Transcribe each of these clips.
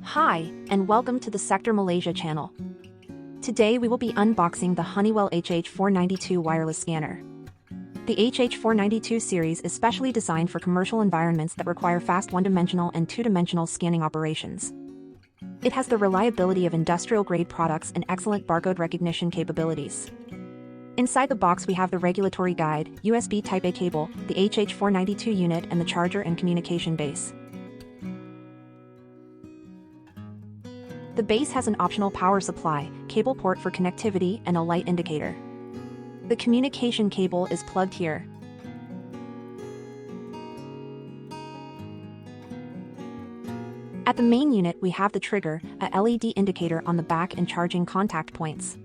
Hi, and welcome to the Sektor Malaysia channel. Today we will be unboxing the Honeywell HH492 wireless scanner. The HH492 series is specially designed for commercial environments that require fast one-dimensional and two-dimensional scanning operations. It has the reliability of industrial-grade products and excellent barcode recognition capabilities. Inside the box we have the regulatory guide, USB Type-A cable, the HH492 unit and the charger and communication base. The base has an optional power supply, cable port for connectivity and a light indicator. The communication cable is plugged here. At the main unit we have the trigger, a LED indicator on the back and charging contact points.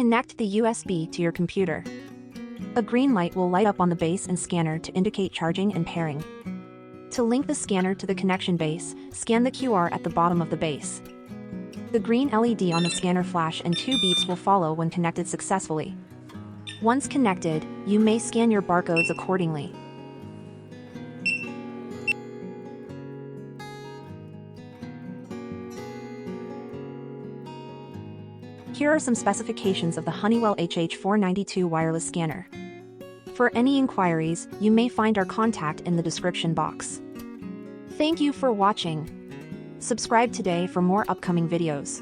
Connect the USB to your computer. A green light will light up on the base and scanner to indicate charging and pairing. To link the scanner to the connection base, scan the QR at the bottom of the base. The green LED on the scanner flash and 2 beeps will follow when connected successfully. Once connected, you may scan your barcodes accordingly. Here are some specifications of the Honeywell HH492 wireless scanner. For any inquiries, you may find our contact in the description box. Thank you for watching. Subscribe today for more upcoming videos.